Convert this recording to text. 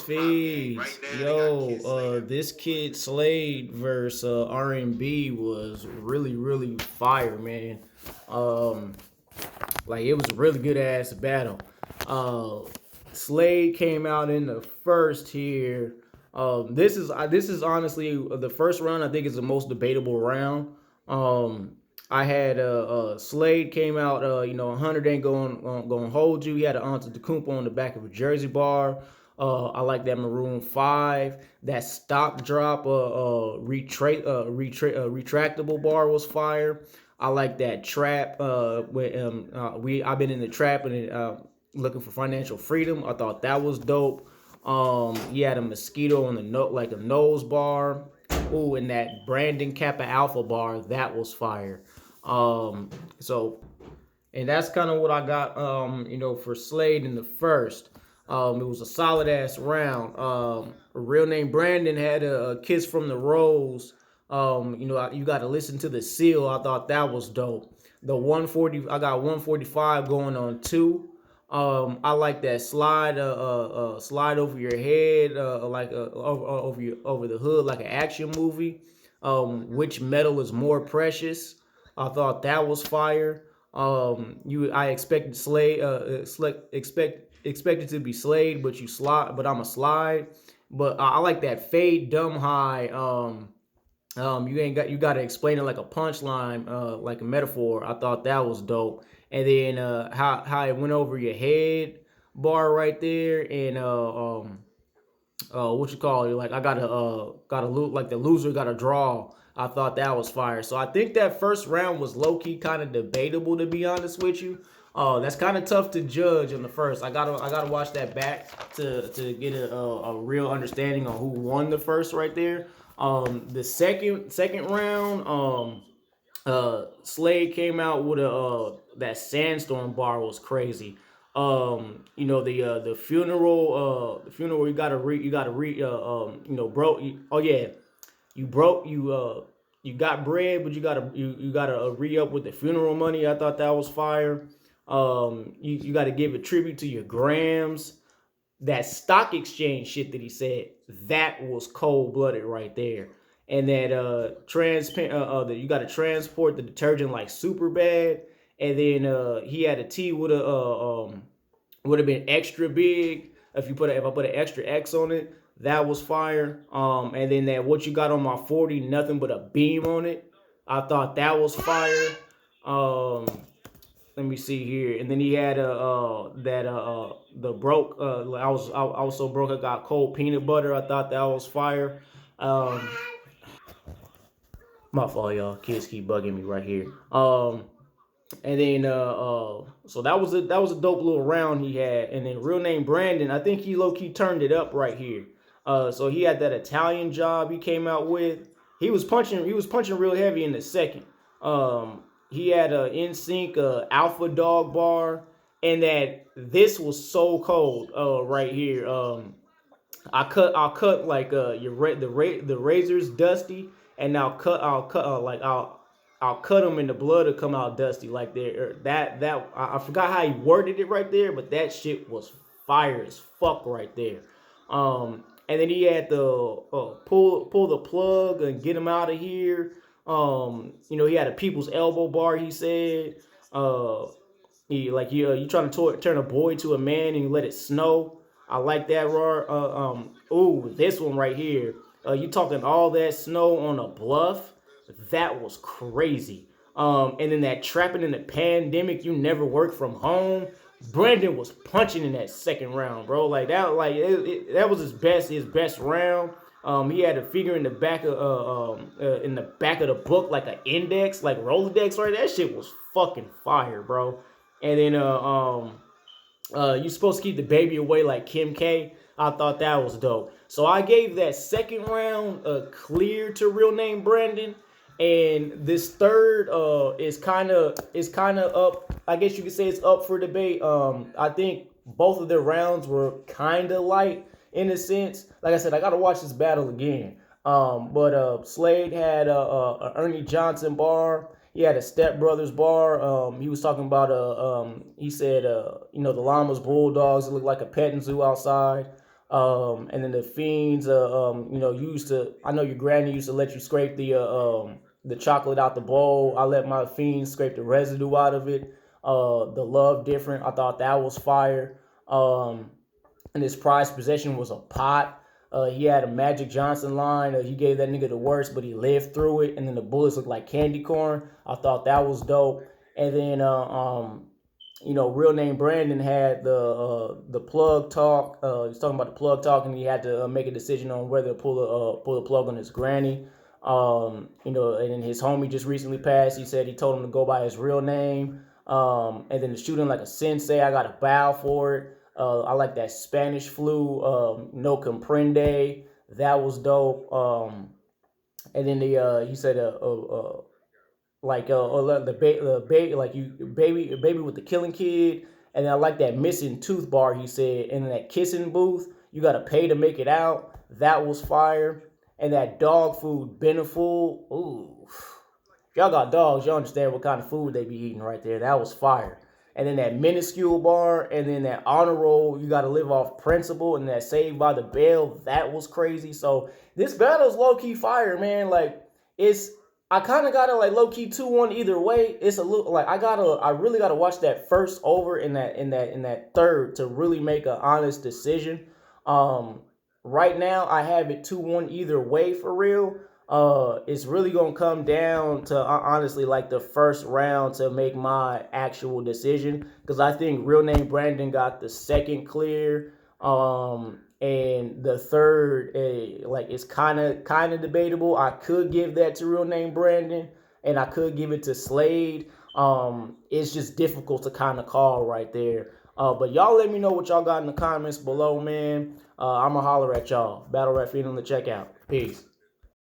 Feeds. Yo, this Kyd Slade versus R&B was really fire, man. Um, like it was a really good ass battle. Uh, Slade came out in the first here. This is honestly the first round. I think is the most debatable round. Um, I had Slade came out. 100 ain't going to hold you. He had an Antetokounmpo on the back of a jersey bar. I like that Maroon 5. That stock drop, retractable bar was fire. I like that trap. I've been in the trap and looking for financial freedom. I thought that was dope. He had a mosquito on the note like a nose bar. Ooh, and that Brandon Kappa Alpha bar that was fire. So and that's kind of what I got. For Slade in the first. It was a solid ass round. A real name Brandon had a kiss from the rose. You got to listen to the seal. I thought that was dope. The 140, I got 145 going on two. I like that slide over your head, over the hood, like an action movie. Which metal is more precious? I thought that was fire. I expected expected to be Slade, but you slide, but I'm a slide. But I like that fade dumb high. You got to explain it like a punchline, like a metaphor. I thought that was dope. And then how it went over your head bar right there, and what you call it? Like I gotta lose, like the loser got to draw. I thought that was fire. So I think that first round was low key kind of debatable, to be honest with you. That's kind of tough to judge in the first. I gotta watch that back to get a real understanding on who won the first right there. The second round, Slade came out with a that sandstorm bar was crazy. The funeral oh yeah, you got bread, but you gotta re up with the funeral money. I thought that was fire. You got to give a tribute to your grams. That stock exchange shit that he said, that was cold blooded right there. And that that you got to transport the detergent like super bad. And then he had a T with a would have been extra big if I put an extra X on it. That was fire. And then that what you got on my 40, nothing but a beam on it. I thought that was fire. Um, Let me see here. And then he had the broke. I was so broke I got cold peanut butter. I thought that was fire. Um, my fault, y'all. Kids keep bugging me right here. And then so that was a dope little round he had. And then real name Brandon, I think he low key turned it up right here. So he had that Italian job he came out with. He was punching real heavy in the second. He had a in sync alpha dog bar, and that this was so cold right here. I'll cut like the razor's dusty, and I'll cut them and the blood will come out dusty like there. I forgot how he worded it right there, but that shit was fire as fuck right there. And then he had to pull the plug and get him out of here. He had a people's elbow bar. He said, you trying to turn a boy to a man and you let it snow. I like that raw. Ooh, this one right here. You talking all that snow on a bluff? That was crazy. And then that trapping in the pandemic, you never work from home. Brandon was punching in that second round, bro. Like that, that was his best round. He had a figure in the back of the book, like an index, like Rolodex, right? That shit was fucking fire, bro. And then you supposed to keep the baby away like Kim K. I thought that was dope. So I gave that second round clear to real name Brandon, and this third is kind of up. I guess you could say it's up for debate. I think both of their rounds were kind of light in a sense. Like I said, I gotta watch this battle again. But Slade had a Ernie Johnson bar. he had a Step Brothers bar. He was talking about he said the llamas, bulldogs, it looked like a petting zoo outside. And then the fiends, used to. I know your granny used to let you scrape the chocolate out the bowl. I let my fiends scrape the residue out of it. The love different. I thought that was fire. And his prized possession was a pot. He had a Magic Johnson line. He gave that nigga the worst, but he lived through it. And then the bullets looked like candy corn. I thought that was dope. And then, real name Brandon had the plug talk. He was talking about the plug talk, and he had to make a decision on whether to pull the plug on his granny. And then his homie just recently passed. He said he told him to go by his real name. And then the shooting like a sensei. I got a bow for it. I like that Spanish flu, no comprende. That was dope. And then he said the baby like you baby with the killing kid. And then I like that missing tooth bar he said. And then that kissing booth, you gotta pay to make it out. That was fire. And that dog food, Beneful. Ooh, if y'all got dogs, y'all understand what kind of food they be eating right there. That was fire. And then that minuscule bar, and then that honor roll, you got to live off principle, and that Saved by the Bell, that was crazy. So this battle's low-key fire, man. Like, I kind of got to like low-key 2-1 either way. It's a little like I really gotta watch that first over in that third to really make an honest decision. Right now I have it 2-1 either way for real. It's really gonna come down to honestly like the first round to make my actual decision, because I think real name Brandon got the second clear, and the third like it's kind of debatable. I could give that to real name Brandon, and I could give it to Slade. It's just difficult to kind of call right there. But y'all let me know what y'all got in the comments below, man. I'ma holler at y'all. Battle Rap Feed on the checkout. Peace.